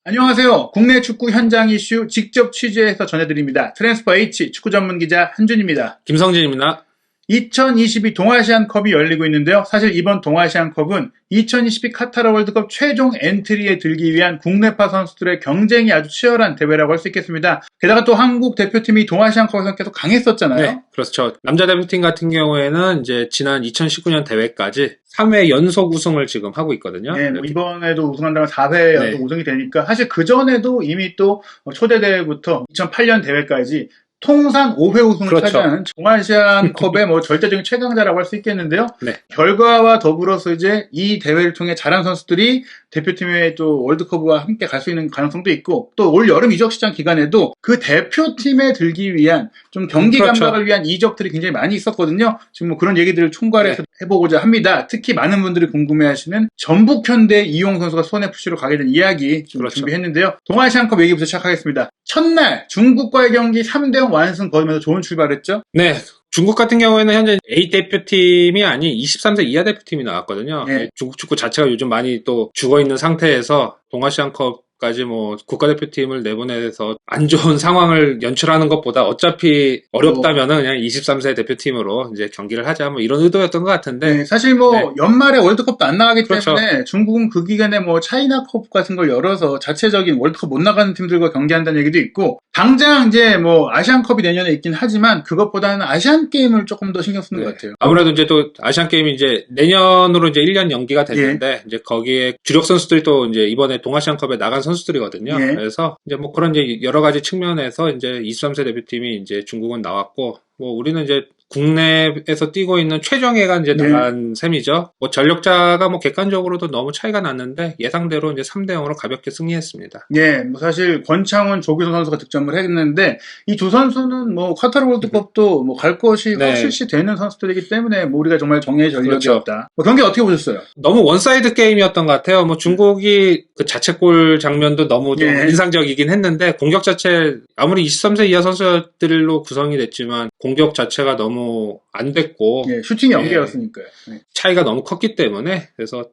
안녕하세요. 국내 축구 현장 이슈 직접 취재해서 전해드립니다. 트랜스퍼 H 축구 전문 기자 한준입니다. 김성진입니다. 2022 동아시안컵이 열리고 있는데요. 사실 이번 동아시안컵은 2022 카타르 월드컵 최종 엔트리에 들기 위한 국내파 선수들의 경쟁이 아주 치열한 대회라고 할 수 있겠습니다. 게다가 또 한국 대표팀이 동아시안컵에서 계속 강했었잖아요. 네, 그렇죠. 남자 대표팀 같은 경우에는 이제 지난 2019년 대회까지 3회 연속 우승을 지금 하고 있거든요. 네, 뭐 이번에도 우승한다면 4회 연속 우승이 되니까 사실 그 전에도 이미 또 초대 대회부터 2008년 대회까지 통산 5회 우승을 그렇죠. 차지하는 동아시안컵의 뭐 절대적인 최강자라고 할 수 있겠는데요. 네. 결과와 더불어서 이제 이 대회를 통해 잘한 선수들이 대표팀의 또 월드컵과 함께 갈 수 있는 가능성도 있고, 또 올 여름 이적 시장 기간에도 그 대표팀에 들기 위한 좀 경기 그렇죠. 감각을 위한 이적들이 굉장히 많이 있었거든요. 지금 뭐 그런 얘기들을 총괄해서 해보고자 합니다. 특히 많은 분들이 궁금해하시는 전북현대 이용 선수가 수원 FC로 가게 된 이야기 좀 그렇죠. 준비했는데요. 동아시안컵 얘기부터 시작하겠습니다. 첫날 중국과의 경기 3대0 완승 거두면서 좋은 출발했죠? 네. 중국 같은 경우에는 현재 A 대표팀이 아닌 23세 이하 대표팀이 나왔거든요. 네. 중국 축구 자체가 요즘 많이 또 죽어있는 상태에서 동아시안컵까지 뭐 국가대표팀을 내보내서 안 좋은 상황을 연출하는 것보다 어차피 어렵다면은 그냥 23세 대표팀으로 이제 경기를 하자 뭐 이런 의도였던 것 같은데. 네, 사실 뭐 네. 연말에 월드컵도 안 나가기 그렇죠. 때문에 중국은 그 기간에 뭐 차이나컵 같은 걸 열어서 자체적인 월드컵 못 나가는 팀들과 경기한다는 얘기도 있고, 당장 이제 뭐 아시안컵이 내년에 있긴 하지만 그것보다는 아시안 게임을 조금 더 신경 쓰는 것 같아요. 아무래도 이제 또 아시안 게임이 이제 내년으로 이제 1년 연기가 됐는데 이제 거기에 주력 선수들이 또 이제 이번에 동아시안컵에 나간 선수들이거든요. 그래서 이제 뭐 그런 이제 여러 가지 측면에서 이제 23세 대표팀이 이제 중국은 나왔고, 뭐 우리는 이제 국내에서 뛰고 있는 최정예가 이제 나간 셈이죠. 뭐 전력자가 뭐 객관적으로도 너무 차이가 났는데 예상대로 이제 3대0으로 가볍게 승리했습니다. 예, 뭐 사실 권창훈, 조규성 선수가 득점을 했는데 이 두 선수는 뭐 카타르 월드컵도 뭐 갈 것이 확실시 되는 선수들이기 때문에 뭐 우리가 정말 정예의 전력이었다. 그렇죠. 뭐 경기 어떻게 보셨어요? 너무 원사이드 게임이었던 것 같아요. 뭐 중국이 그 자책골 장면도 너무 좀 인상적이긴 했는데, 공격 자체 아무리 23세 이하 선수들로 구성이 됐지만 공격 자체가 너무 안 됐고, 슈팅이 연계였으니까요. 차이가 너무 컸기 때문에, 그래서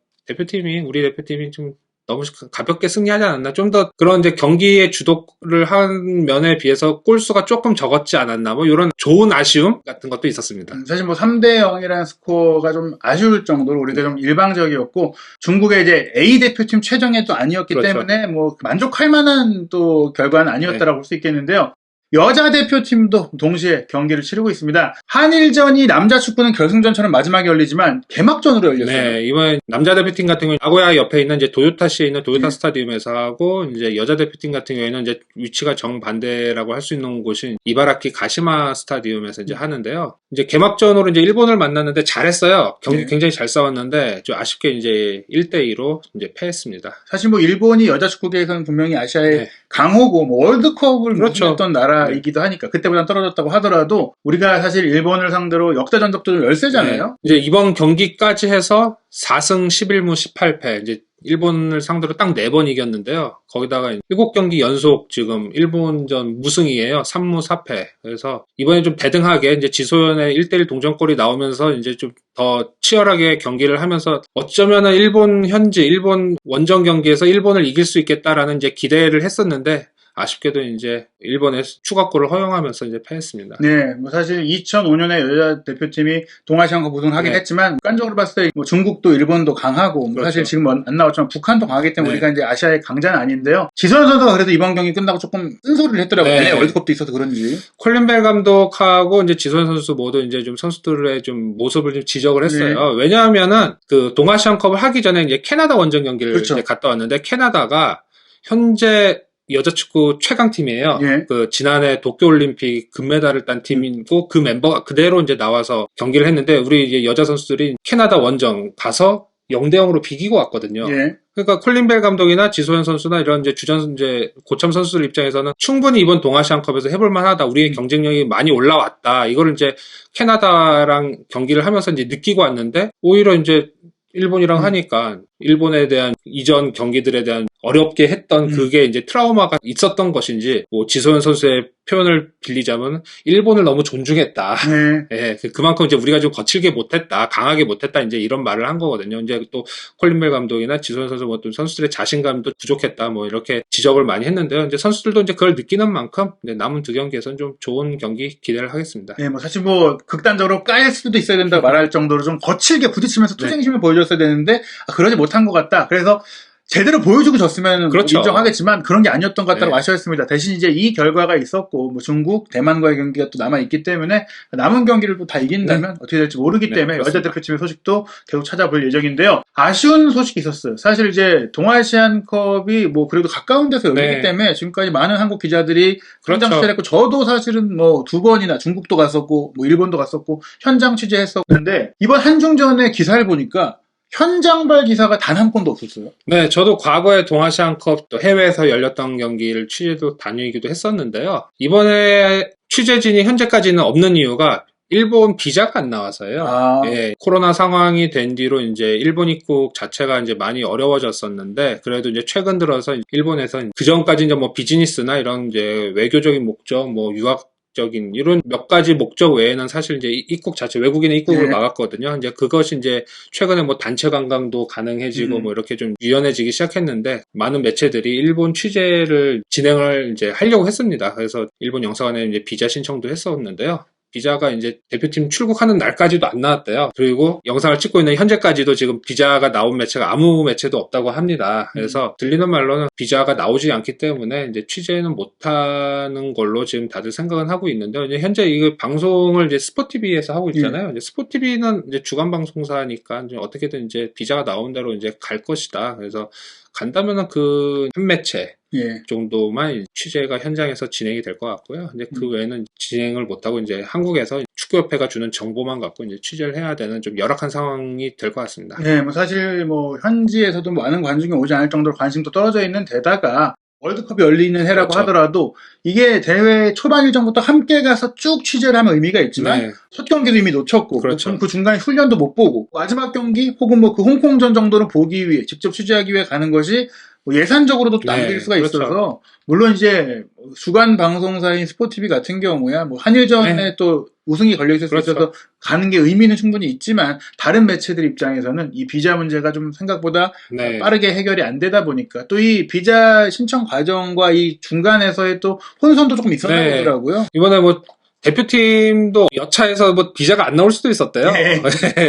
우리 대표팀이 좀 너무 가볍게 승리하지 않았나. 좀 더 그런 이제 경기의 주도를 한 면에 비해서 골수가 조금 적었지 않았나. 뭐 이런 좋은 아쉬움 같은 것도 있었습니다. 사실 뭐 3대0이라는 스코어가 좀 아쉬울 정도로 우리가 좀 일방적이었고, 중국의 이제 A 대표팀 최정예도 아니었기 때문에 뭐 만족할 만한 또 결과는 아니었다라고 볼 수 있겠는데요. 여자 대표팀도 동시에 경기를 치르고 있습니다. 한일전이 남자 축구는 결승전처럼 마지막에 열리지만 개막전으로 열렸어요. 네, 이번에 남자 대표팀 같은 경우는 나고야 옆에 있는 이제 도요타시에 있는 도요타 스타디움에서 하고, 이제 여자 대표팀 같은 경우에는 이제 위치가 정반대라고 할 수 있는 곳인 이바라키 가시마 스타디움에서 이제 하는데요. 이제 개막전으로 이제 일본을 만났는데 잘했어요. 경기 굉장히 잘 싸웠는데 좀 아쉽게 이제 1대2로 이제 패했습니다. 사실 뭐 일본이 여자 축구계에서는 분명히 아시아의 강호고 뭐 월드컵을 우승했던 나라이기도 하니까 그때보다 떨어졌다고 하더라도 우리가 사실 일본을 상대로 역대 전적도 좀 열세잖아요. 이제 이번 경기까지 해서 4승 11무 18패, 이제 일본을 상대로 딱 4번 이겼는데요. 거기다가 7경기 연속 지금 일본전 무승이에요. 3무 4패. 그래서 이번에 좀 대등하게 이제 지소연의 1대1 동점골이 나오면서 이제 좀 더 치열하게 경기를 하면서 어쩌면은 일본 원정 경기에서 일본을 이길 수 있겠다라는 이제 기대를 했었는데, 아쉽게도 이제 일본의 추가골을 허용하면서 이제 패했습니다. 네, 뭐 사실 2005년에 여자 대표팀이 동아시안컵 우승을 하긴 했지만, 객관적으로 봤을 때 뭐 중국도 일본도 강하고, 뭐 사실 지금 안 나왔지만 북한도 강하기 때문에 우리가 이제 아시아의 강자는 아닌데요. 지소연 선수가 그래도 이번 경기 끝나고 조금 쓴소리를 했더라고요. 월드컵도 있어서 그런지. 콜린 벨 감독하고 이제 지소연 선수 모두 이제 좀 선수들의 좀 모습을 좀 지적을 했어요. 왜냐하면은 그 동아시안컵을 하기 전에 이제 캐나다 원정 경기를 이제 갔다 왔는데, 캐나다가 현재 여자 축구 최강팀이에요. 그 지난해 도쿄올림픽 금메달을 딴 팀이고, 그 멤버가 그대로 이제 나와서 경기를 했는데, 우리 이제 여자 선수들이 캐나다 원정 가서 0대0으로 비기고 왔거든요. 그러니까 콜린 벨 감독이나 지소연 선수나 이런 이제 고참 선수들 입장에서는 충분히 이번 동아시안컵에서 해볼 만하다. 우리의 경쟁력이 많이 올라왔다. 이거를 이제 캐나다랑 경기를 하면서 이제 느끼고 왔는데, 오히려 이제 일본이랑 하니까 일본에 대한 이전 경기들에 대한 어렵게 했던 그게 이제 트라우마가 있었던 것인지, 뭐 지소연 선수의 표현을 빌리자면 일본을 너무 존중했다. 예, 그만큼 이제 우리가 좀 거칠게 못했다, 강하게 못했다, 이제 이런 말을 한 거거든요. 이제 또 콜린 벨 감독이나 지소연 선수 뭐 또 선수들의 자신감도 부족했다, 뭐 이렇게 지적을 많이 했는데요. 이제 선수들도 이제 그걸 느끼는 만큼 남은 두 경기에서는 좀 좋은 경기 기대를 하겠습니다. 뭐 사실 뭐 극단적으로 까일 수도 있어야 된다고 말할 정도로 좀 거칠게 부딪히면서 투쟁심을 보여줬어야 되는데 그러지 못한 것 같다. 그래서 제대로 보여주고 졌으면 그렇죠. 인정하겠지만 그런 게 아니었던 것 같다고 네. 아쉬웠습니다. 대신 이제 이 결과가 있었고 뭐 중국, 대만과의 경기가 또 남아있기 때문에 남은 경기를 또 다 이긴다면 어떻게 될지 모르기 때문에 여자 대표팀의 소식도 계속 찾아볼 예정인데요. 아쉬운 소식이 있었어요. 사실 이제 동아시안컵이 뭐 그래도 가까운 데서 열리기 때문에 지금까지 많은 한국 기자들이 현장 취재를 했고 저도 사실은 뭐 2번이나 중국도 갔었고 뭐 일본도 갔었고 현장 취재했었는데 이번 한중전의 기사를 보니까 현장발 기사가 단 한 건도 없었어요. 네, 저도 과거에 동아시안컵 또 해외에서 열렸던 경기를 취재도 다니기도 했었는데요. 이번에 취재진이 현재까지는 없는 이유가 일본 비자가 안 나와서요. 예, 코로나 상황이 된 뒤로 이제 일본 입국 자체가 이제 많이 어려워졌었는데 그래도 이제 최근 들어서 일본에서 그 전까지 이제 뭐 비즈니스나 이런 이제 외교적인 목적, 뭐 유학 이런 몇 가지 목적 외에는 사실 이제 입국 자체, 외국인의 입국을 막았거든요. 이제 그것이 이제 최근에 뭐 단체 관광도 가능해지고 뭐 이렇게 좀 유연해지기 시작했는데 많은 매체들이 일본 취재를 진행을 이제 하려고 했습니다. 그래서 일본 영사관에 이제 비자 신청도 했었는데요. 비자가 이제 대표팀 출국하는 날까지도 안 나왔대요. 그리고 영상을 찍고 있는 현재까지도 지금 비자가 나온 매체가 아무 매체도 없다고 합니다. 그래서 들리는 말로는 비자가 나오지 않기 때문에 이제 취재는 못하는 걸로 지금 다들 생각은 하고 있는데 이제 현재 이 방송을 이제 스포티비에서 하고 있잖아요. 이제 스포티비는 이제 주간 방송사니까 이제 어떻게든 이제 비자가 나온 대로 이제 갈 것이다. 그래서 간다면은 그 한 매체 정도만 취재가 현장에서 진행이 될 것 같고요. 이제 그 외에는 진행을 못하고 이제 한국에서 축구협회가 주는 정보만 갖고 이제 취재를 해야 되는 좀 열악한 상황이 될 것 같습니다. 네, 뭐 사실 뭐 현지에서도 많은 관중이 오지 않을 정도로 관심도 떨어져 있는 데다가 월드컵이 열리는 해라고 하더라도 이게 대회 초반 일정부터 함께 가서 쭉 취재를 하면 의미가 있지만 첫 경기도 이미 놓쳤고 그 중간에 훈련도 못 보고 마지막 경기 혹은 뭐 그 홍콩전 정도는 보기 위해 직접 취재하기 위해 가는 것이 뭐 예산적으로도 남길 수가 있어서 물론 이제 주간 방송사인 스포티비 같은 경우야 뭐 한일전에 또 우승이 걸려있을 수 있어서 가는 게 의미는 충분히 있지만 다른 매체들 입장에서는 이 비자 문제가 좀 생각보다 빠르게 해결이 안 되다 보니까 또 이 비자 신청 과정과 이 중간에서의 또 혼선도 조금 있었다고 하더라고요. 이번에 뭐 대표팀도 여차해서 뭐 비자가 안 나올 수도 있었대요.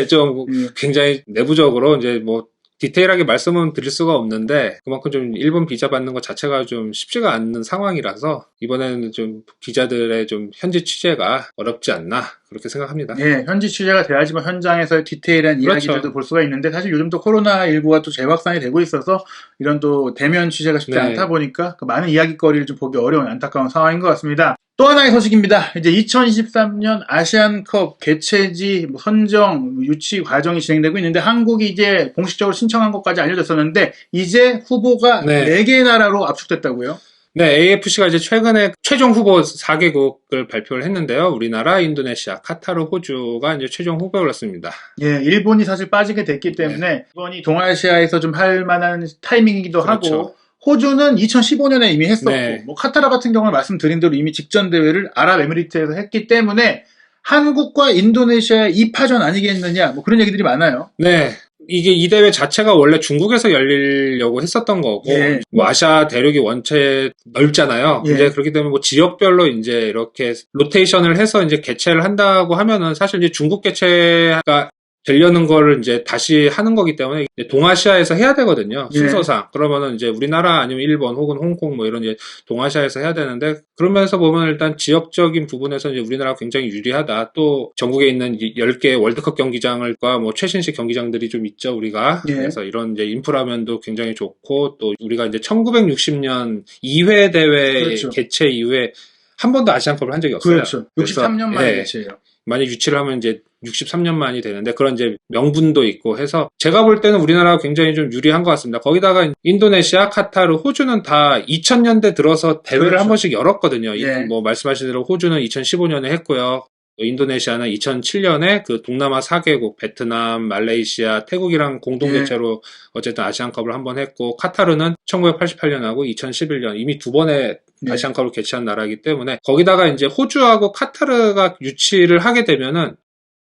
좀 굉장히 내부적으로 이제 뭐 디테일하게 말씀은 드릴 수가 없는데 그만큼 좀 일본 비자 받는 것 자체가 좀 쉽지가 않는 상황이라서 이번에는 좀 기자들의 좀 현지 취재가 어렵지 않나 그렇게 생각합니다. 네, 현지 취재가 돼야지만 현장에서의 디테일한 이야기들도 볼 수가 있는데 사실 요즘 또 코로나19가 또 재확산이 되고 있어서 이런 또 대면 취재가 쉽지 않다 보니까 그 많은 이야기거리를 좀 보기 어려운 안타까운 상황인 것 같습니다. 또 하나의 소식입니다. 이제 2023년 아시안컵 개최지 선정 유치 과정이 진행되고 있는데 한국이 이제 공식적으로 신청한 것까지 알려졌었는데 이제 후보가 4개의 나라로 압축됐다고요? 네, AFC가 이제 최근에 최종 후보 4개국을 발표를 했는데요. 우리나라, 인도네시아, 카타르, 호주가 이제 최종 후보에 올랐습니다. 예, 일본이 사실 빠지게 됐기 때문에 이번이 동아시아에서 좀 할 만한 타이밍이기도 하고 호주는 2015년에 이미 했었고 뭐 카타르 같은 경우는 말씀드린 대로 이미 직전 대회를 아랍에미리트에서 했기 때문에 한국과 인도네시아의 2파전 아니겠느냐 뭐 그런 얘기들이 많아요. 네. 이게 이 대회 자체가 원래 중국에서 열리려고 했었던 거고 뭐 아시아 대륙이 원체 넓잖아요. 이제 그렇기 때문에 뭐 지역별로 이제 이렇게 로테이션을 해서 이제 개최를 한다고 하면은 사실 이제 중국 개최가 되려는 거를 이제 다시 하는 거기 때문에 동아시아에서 해야 되거든요. 순서상. 그러면은 이제 우리나라 아니면 일본 혹은 홍콩 뭐 이런 이제 동아시아에서 해야 되는데 그러면서 보면 일단 지역적인 부분에서 이제 우리나라가 굉장히 유리하다. 또 전국에 있는 10개 월드컵 경기장과 뭐 최신식 경기장들이 좀 있죠, 우리가. 그래서 이런 이제 인프라면도 굉장히 좋고 또 우리가 이제 1960년 2회 대회 개최 이후에 한 번도 아시안컵을 한 적이 없어요. 그렇죠. 63년 만에 개최예요. 만약 유치를 하면 이제 63년 만이 되는데 그런 이제 명분도 있고 해서 제가 볼 때는 우리나라가 굉장히 좀 유리한 것 같습니다. 거기다가 인도네시아, 카타르, 호주는 다 2000년대 들어서 대회를 한 번씩 열었거든요. 뭐 말씀하신 대로 호주는 2015년에 했고요. 인도네시아는 2007년에 그 동남아 4개국, 베트남, 말레이시아, 태국이랑 공동 개최로 어쨌든 아시안컵을 한번 했고, 카타르는 1988년하고 2011년 이미 두 번의 아시안컵을 개최한 나라이기 때문에, 거기다가 이제 호주하고 카타르가 유치를 하게 되면은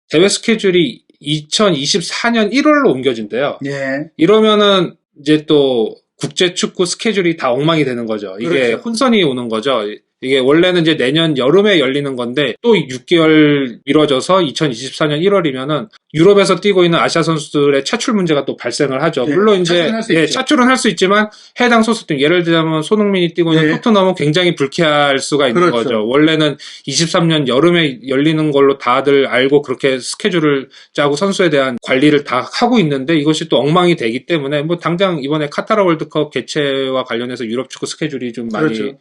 대회 스케줄이 2024년 1월로 옮겨진대요. 이러면은 이제 또 국제 축구 스케줄이 다 엉망이 되는 거죠. 이게 그렇죠. 혼선이 오는 거죠. 이게 원래는 이제 내년 여름에 열리는 건데 또 6개월 미뤄져서 2024년 1월이면은 유럽에서 뛰고 있는 아시아 선수들의 차출 문제가 또 발생을 하죠. 물론 이제 차출은 할 수 있지만 해당 소속팀, 예를 들자면 손흥민이 뛰고 있는 토트넘은 굉장히 불쾌할 수가 있는 거죠. 원래는 23년 여름에 열리는 걸로 다들 알고 그렇게 스케줄을 짜고 선수에 대한 관리를 다 하고 있는데 이것이 또 엉망이 되기 때문에 뭐 당장 이번에 카타르 월드컵 개최와 관련해서 유럽 축구 스케줄이 좀 많이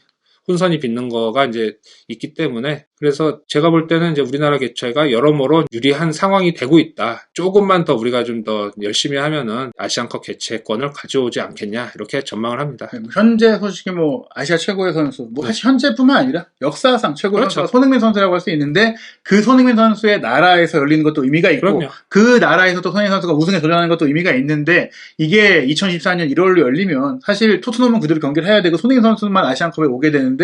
혼선이 빚는 거가 이제 있기 때문에, 그래서 제가 볼 때는 이제 우리나라 개최가 여러모로 유리한 상황이 되고 있다. 조금만 더 우리가 좀 더 열심히 하면은 아시안컵 개최권을 가져오지 않겠냐, 이렇게 전망을 합니다. 현재 솔직히 뭐 아시아 최고의 선수, 뭐 사실 현재뿐만 아니라 역사상 최고의 선수가 손흥민 선수라고 할 수 있는데, 그 손흥민 선수의 나라에서 열리는 것도 의미가 있고, 그 나라에서 또 손흥민 선수가 우승에 도전하는 것도 의미가 있는데, 이게 2024년 1월로 열리면 사실 토트넘은 그대로 경기를 해야 되고 손흥민 선수만 아시안컵에 오게 되는데,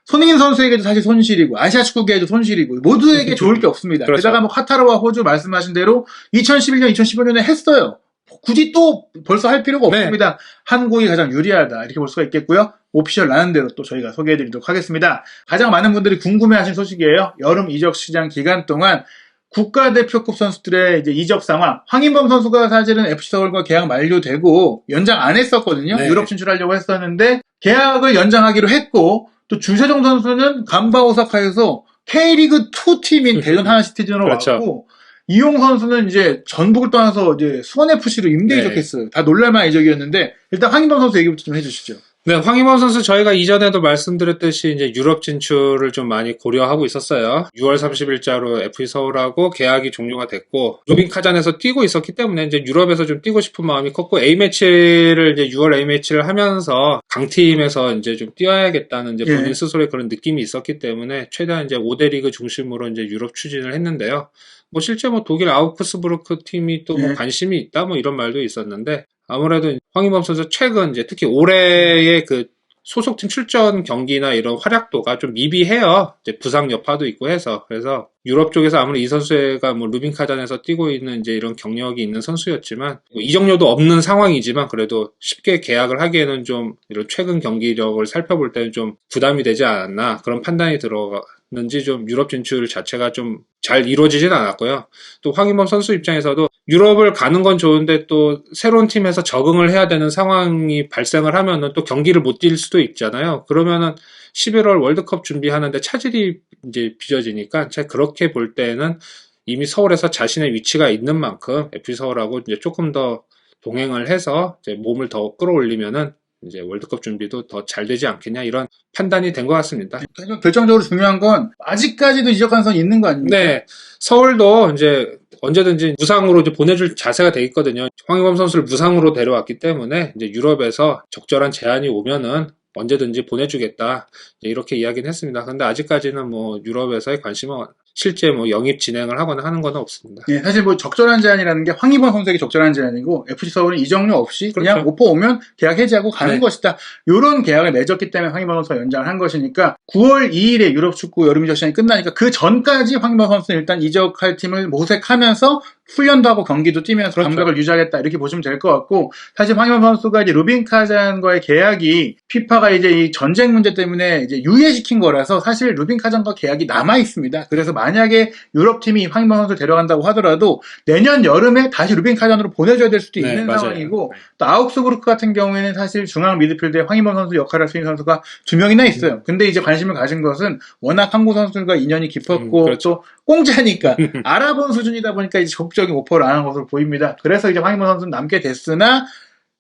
손흥민 선수에게도 사실 손실이고 아시아 축구계에도 손실이고 모두에게 좋을 게 없습니다. 게다가 뭐 카타르와 호주 말씀하신 대로 2011년, 2015년에 했어요. 굳이 또 벌써 할 필요가 없습니다. 한국이 가장 유리하다, 이렇게 볼 수가 있겠고요. 오피셜 나는 대로 또 저희가 소개해드리도록 하겠습니다. 가장 많은 분들이 궁금해하신 소식이에요. 여름 이적 시장 기간 동안 국가대표급 선수들의 이제 이적 상황. 황인범 선수가 사실은 FC 서울과 계약 만료되고 연장 안 했었거든요. 유럽 진출하려고 했었는데 계약을 연장하기로 했고, 또 주세종 선수는 간바 오사카에서 K리그 2 팀인 대전 하나시티즌으로 왔고, 이용 선수는 이제 전북을 떠나서 이제 수원FC로 임대 이적했어요. 다 놀랄만한 이적이었는데, 일단 황인범 선수 얘기부터 좀 해주시죠. 네, 황인범 선수 저희가 이전에도 말씀드렸듯이 이제 유럽 진출을 좀 많이 고려하고 있었어요. 6월 30일자로 FC 서울하고 계약이 종료가 됐고, 루빈 카잔에서 뛰고 있었기 때문에 이제 유럽에서 좀 뛰고 싶은 마음이 컸고, A매치를 이제 6월 A매치를 하면서 강팀에서 이제 좀 뛰어야겠다는 이제 본인 스스로의 그런 느낌이 있었기 때문에 최대한 이제 5대 리그 중심으로 이제 유럽 추진을 했는데요. 뭐 실제 뭐 독일 아우크스부르크 팀이 또 뭐 관심이 있다 뭐 이런 말도 있었는데, 아무래도 황인범 선수 최근 이제 특히 올해의 그 소속팀 출전 경기나 이런 활약도가 좀 미비해요. 이제 부상 여파도 있고 해서. 그래서 유럽 쪽에서 아무리 이 선수가 뭐 루빈 카잔에서 뛰고 있는 이제 이런 경력이 있는 선수였지만, 뭐 이적료도 없는 상황이지만 그래도 쉽게 계약을 하기에는 좀 이런 최근 경기력을 살펴볼 때는 좀 부담이 되지 않았나, 그런 판단이 들어갔는지 좀 유럽 진출 자체가 좀 잘 이루어지진 않았고요. 또 황인범 선수 입장에서도 유럽을 가는 건 좋은데 또 새로운 팀에서 적응을 해야 되는 상황이 발생을 하면은 또 경기를 못 뛸 수도 있잖아요. 그러면은 11월 월드컵 준비하는데 차질이 이제 빚어지니까 제가 그렇게 볼 때는 이미 서울에서 자신의 위치가 있는 만큼 FC 서울하고 이제 조금 더 동행을 해서 이제 몸을 더 끌어올리면은 이제 월드컵 준비도 더 잘 되지 않겠냐, 이런 판단이 된 것 같습니다. 결정적으로 중요한 건 아직까지도 이적 가능성이 있는 거 아닙니까? 네, 서울도 이제 언제든지 무상으로 이제 보내줄 자세가 돼 있거든요. 황인범 선수를 무상으로 데려왔기 때문에 이제 유럽에서 적절한 제안이 오면은 언제든지 보내주겠다, 이렇게 이야기는 했습니다. 근데 아직까지는 뭐 유럽에서의 관심은 실제 뭐 영입 진행을 하거나 하는 건 없습니다. 예, 사실 뭐 적절한 제안이라는 게 황희범 선수에게 적절한 제안이고, FC 서울은 이적료 없이 그냥 오퍼 오면 계약 해지하고 가는 것이다, 이런 계약을 맺었기 때문에 황희범 선수가 연장을 한 것이니까 9월 2일에 유럽 축구 여름 이적 시장이 끝나니까 그 전까지 황희범 선수는 일단 이적할 팀을 모색하면서 훈련도 하고 경기도 뛰면서 감각을 유지하겠다, 이렇게 보시면 될 것 같고, 사실 황희범 선수가 이제 루빈 카잔과의 계약이 피파가 이제 이 전쟁 문제 때문에 이제 유예시킨 거라서 사실 루빈 카잔과 계약이 남아 있습니다. 그래서 만약에 유럽 팀이 황희범 선수를 데려간다고 하더라도 내년 여름에 다시 루빈 카잔으로 보내줘야 될 수도 있는 상황이고, 또 아우크스부르크 같은 경우에는 사실 중앙 미드필드에 황희범 선수 역할을 할 수 있는 선수가 2명이나 있어요. 근데 이제 관심을 가진 것은 워낙 한국 선수들과 인연이 깊었고 또 공짜니까 알아본 수준이다 보니까 이제 적극적인 오퍼를 안 한 것으로 보입니다. 그래서 이제 황희범 선수는 남게 됐으나,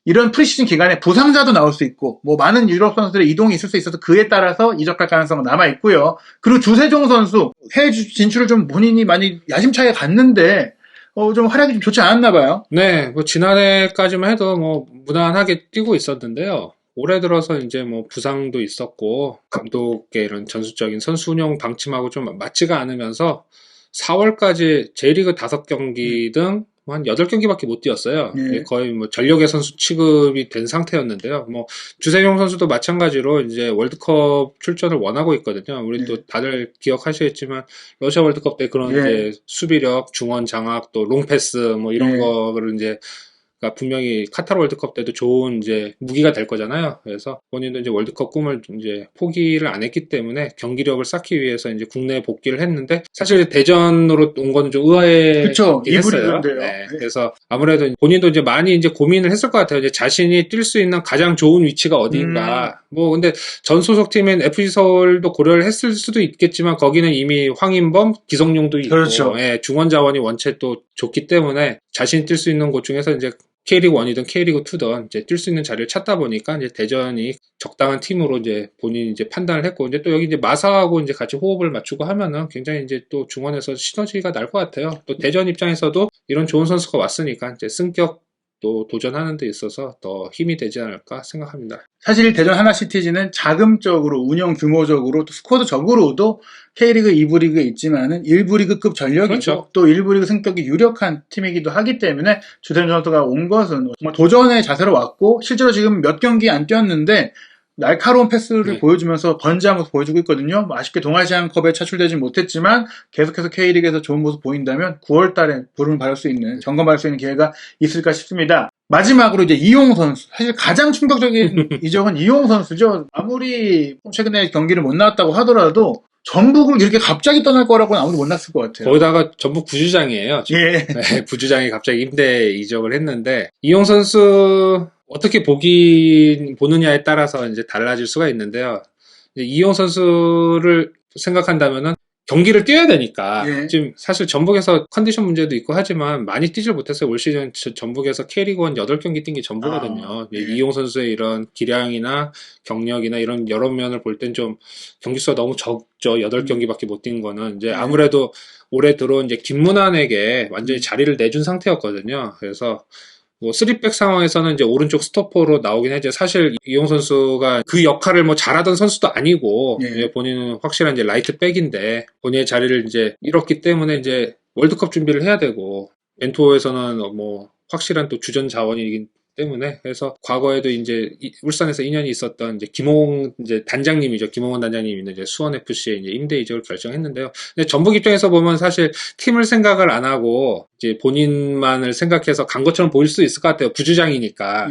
이런 프리시즌 기간에 부상자도 나올 수 있고, 뭐 많은 유럽 선수들의 이동이 있을 수 있어서 그에 따라서 이적할 가능성은 남아 있고요. 그리고 주세종 선수 해외 진출을 좀 본인이 많이 야심차게 갔는데 좀 활약이 좀 좋지 않았나 봐요. 네, 뭐 지난해까지만 해도 뭐 무난하게 뛰고 있었는데요. 올해 들어서 이제 뭐 부상도 있었고 감독의 이런 전술적인 선수 운영 방침하고 좀 맞지가 않으면서 4월까지 J리그 5경기 등 한 8경기밖에 못 뛰었어요. 예. 거의 뭐 전력의 선수 취급이 된 상태였는데요. 뭐 주세용 선수도 마찬가지로 이제 월드컵 출전을 원하고 있거든요. 우리 또 다들 기억하시겠지만 러시아 월드컵 때 그런 이제 수비력, 중원 장악, 또 롱패스 뭐 이런 거를 이제 그러니까 분명히 카타르 월드컵 때도 좋은 이제 무기가 될 거잖아요. 그래서 본인도 이제 월드컵 꿈을 이제 포기를 안 했기 때문에 경기력을 쌓기 위해서 이제 국내에 복귀를 했는데 사실 대전으로 온 거는 좀 의아했긴 했어요. 네. 그래서 아무래도 본인도 이제 많이 이제 고민을 했을 것 같아요. 이제 자신이 뛸 수 있는 가장 좋은 위치가 어디인가. 뭐 근데 전 소속팀인 FC 서울도 고려를 했을 수도 있겠지만 거기는 이미 황인범, 기성용도 있고 그렇죠. 예, 중원 자원이 원체 또 좋기 때문에 자신이 뛸 수 있는 곳 중에서 이제 K리그 1이든 K리그 2든 이제 뛸 수 있는 자리를 찾다 보니까 이제 대전이 적당한 팀으로 이제 본인이 이제 판단을 했고 이제 또 여기 이제 마사하고 이제 같이 호흡을 맞추고 하면은 굉장히 이제 또 중원에서 시너지가 날 것 같아요. 또 대전 입장에서도 이런 좋은 선수가 왔으니까 이제 승격 또 도전하는 데 있어서 더 힘이 되지 않을까 생각합니다. 사실 대전 하나시티즈는 자금적으로 운영 규모적으로 또 스쿼드적으로도 K리그 2부 리그에 있지만은 1부 리그급 전력이고 그렇죠. 또 1부 리그 승격이 유력한 팀이기도 하기 때문에 주세용 선수가 온 것은 정말 도전의 자세로 왔고 실제로 지금 몇 경기 안 뛰었는데 날카로운 패스를 보여주면서 번지한 모습 보여주고 있거든요. 아쉽게 동아시안컵에 차출되지 못했지만 계속해서 K리그에서 좋은 모습 보인다면 9월 달에 부름을 받을 수 있는, 점검받을 수 있는 기회가 있을까 싶습니다. 마지막으로 이제 이용 선수. 사실 가장 충격적인 이적은 이용 선수죠. 아무리 최근에 경기를 못 나왔다고 하더라도 전북을 이렇게 갑자기 떠날 거라고는 아무도 못 났을 것 같아요. 거기다가 전북 부주장이에요. 예. 네, 부주장이 갑자기 임대 이적을 했는데 이용 선수 어떻게 보느냐에 따라서 이제 달라질 수가 있는데요. 이용 선수를 생각한다면은 경기를 뛰어야 되니까 지금 사실 전북에서 컨디션 문제도 있고 하지만 많이 뛰질 못했어요. 올 시즌 전북에서 K리그 1 8경기 뛴 게 전부거든요. 이용 선수의 이런 기량이나 경력이나 이런 여러 면을 볼 땐 좀 경기 수가 너무 적죠. 8경기밖에 못 뛴 거는 이제 아무래도 올해 들어온 이제 김문환에게 완전히 자리를 내준 상태였거든요. 그래서 뭐 3백 상황에서는 이제 오른쪽 스토퍼로 나오긴 했죠. 사실 이용 선수가 그 역할을 뭐 잘하던 선수도 아니고 본인은 확실한 이제 라이트 백인데 본인의 자리를 이제 잃었기 때문에 이제 월드컵 준비를 해야 되고 벤투호에서는 뭐 확실한 또 주전 자원이기 때문에 그래서 과거에도 이제 울산에서 2년이 있었던 이제 김홍 이제 단장님이죠. 김홍원 단장님이 이제 수원 FC에 이제 임대 이적을 결정했는데요. 근데 전북 입장에서 보면 사실 팀을 생각을 안 하고 이제 본인만을 생각해서 간 것처럼 보일 수 있을 것 같아요. 부주장이니까.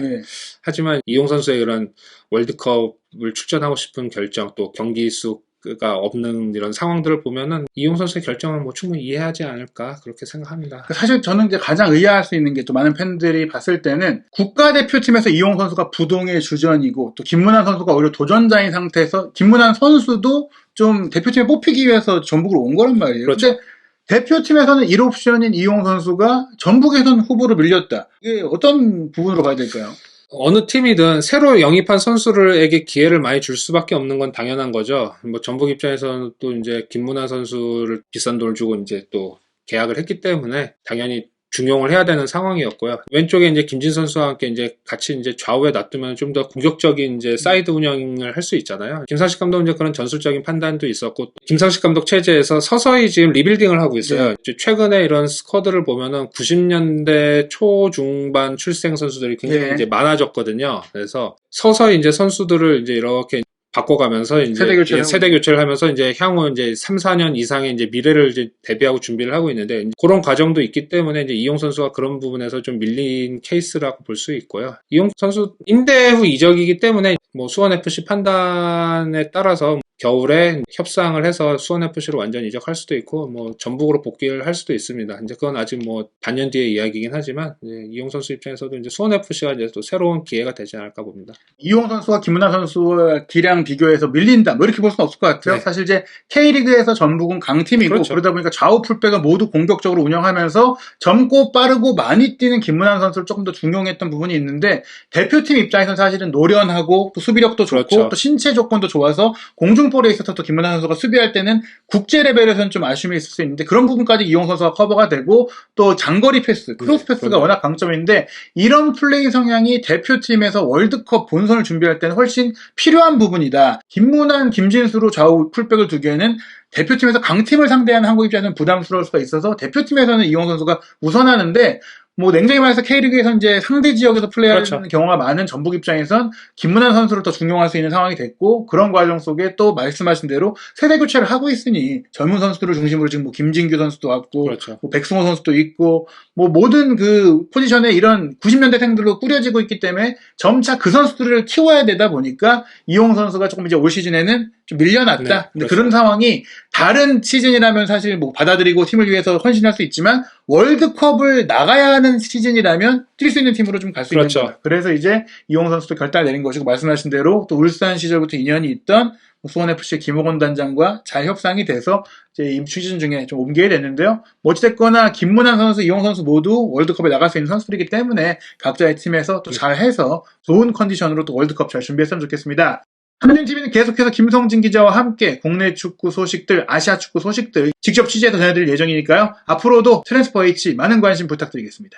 하지만 이용 선수의 그런 월드컵을 출전하고 싶은 결정 또 경기 수가 없는 이런 상황들을 보면은 이용 선수의 결정은 뭐 충분히 이해하지 않을까 그렇게 생각합니다. 사실 저는 이제 가장 의아할 수 있는 게 또 많은 팬들이 봤을 때는 국가대표팀에서 이용 선수가 부동의 주전이고 또 김문환 선수가 오히려 도전자인 상태에서 김문환 선수도 좀 대표팀에 뽑히기 위해서 전북으로 온 거란 말이에요. 그렇죠. 근데 대표팀에서는 1옵션인 이용 선수가 전북에서는 후보로 밀렸다. 이게 어떤 부분으로 봐야 될까요? 어느 팀이든 새로 영입한 선수들에게 기회를 많이 줄 수밖에 없는 건 당연한 거죠. 뭐 전북 입장에서는 또 이제 김문환 선수를 비싼 돈을 주고 이제 또 계약을 했기 때문에 당연히 중용을 해야 되는 상황이었고요. 왼쪽에 이제 김진 선수와 함께 이제 같이 이제 좌우에 놔두면 좀 더 공격적인 이제 사이드 운영을 할 수 있잖아요. 김상식 감독은 이제 그런 전술적인 판단도 있었고, 김상식 감독 체제에서 서서히 지금 리빌딩을 하고 있어요. 최근에 이런 스쿼드를 보면은 90년대 초중반 출생 선수들이 굉장히 이제 많아졌거든요. 그래서 서서히 이제 선수들을 이제 이렇게 바꿔가면서 이제 세대 교체를 하면서 이제 향후 이제 3, 4년 이상의 이제 미래를 이제 대비하고 준비를 하고 있는데 그런 과정도 있기 때문에 이제 이용 선수가 그런 부분에서 좀 밀린 케이스라고 볼 수 있고요. 이용 선수 임대 후 이적이기 때문에 뭐 수원 FC 판단에 따라서 겨울에 협상을 해서 수원 FC로 완전 이적할 수도 있고 뭐 전북으로 복귀를 할 수도 있습니다. 이제 그건 아직 뭐 반년 뒤의 이야기이긴 하지만 이용 선수 입장에서도 이제 수원 FC가 이제 또 새로운 기회가 되지 않을까 봅니다. 이용 선수와 김문환 선수와 기량 비교해서 밀린다 뭐 이렇게 볼 수는 없을 것 같아요. 사실 이제 K리그에서 전북은 강팀이고 그렇죠. 그러다 보니까 좌우 풀백을 모두 공격적으로 운영하면서 젊고 빠르고 많이 뛰는 김문환 선수를 조금 더 중용했던 부분이 있는데 대표팀 입장에서는 사실은 노련하고 또 수비력도 좋고 그렇죠. 또 신체 조건도 좋아서 공중볼에 있어서 또 김문환 선수가 수비할 때는 국제 레벨에서는 좀 아쉬움이 있을 수 있는데 그런 부분까지 이용 선수가 커버가 되고 또 장거리 패스, 크로스 패스가 워낙 강점인데 이런 플레이 성향이 대표팀에서 월드컵 본선을 준비할 때는 훨씬 필요한 부분이다. 김문환, 김진수로 좌우 풀백을 두기에는 대표팀에서 강팀을 상대하는 한국 입장에서는 부담스러울 수가 있어서 대표팀에서는 이용 선수가 우선하는데 뭐 냉정히 말해서 K리그에서 이제 상대 지역에서 플레이하는 그렇죠. 경우가 많은 전북 입장에선 김문환 선수를 더 중용할 수 있는 상황이 됐고 그런 과정 속에 또 말씀하신 대로 세대 교체를 하고 있으니 젊은 선수들을 중심으로 지금 뭐 김진규 선수도 왔고 그렇죠. 뭐 백승호 선수도 있고 뭐 모든 그 포지션에 이런 90년대생들로 꾸려지고 있기 때문에 점차 그 선수들을 키워야 되다 보니까 이용 선수가 조금 이제 올 시즌에는 좀 밀려났다. 네, 근데 그렇죠. 그런 상황이 다른 시즌이라면 사실 뭐 받아들이고 팀을 위해서 헌신할 수 있지만 월드컵을 나가야 하는 시즌이라면 뛸 수 있는 팀으로 좀 갈 수 그렇죠. 있는 거예요. 그래서 이제 이용 선수도 결단을 내린 것이고 말씀하신 대로 또 울산 시절부터 인연이 있던 수원FC 김호건 단장과 잘 협상이 돼서 이제 이 시즌 중에 좀 옮기게 됐는데요. 뭐 어찌됐거나 김문환 선수, 이용 선수 모두 월드컵에 나갈 수 있는 선수들이기 때문에 각자의 팀에서 또 잘해서 좋은 컨디션으로 또 월드컵 잘 준비했으면 좋겠습니다. 한준TV는 계속해서 김성진 기자와 함께 국내 축구 소식들, 아시아 축구 소식들 직접 취재해서 전해드릴 예정이니까요. 앞으로도 트랜스퍼 H 많은 관심 부탁드리겠습니다.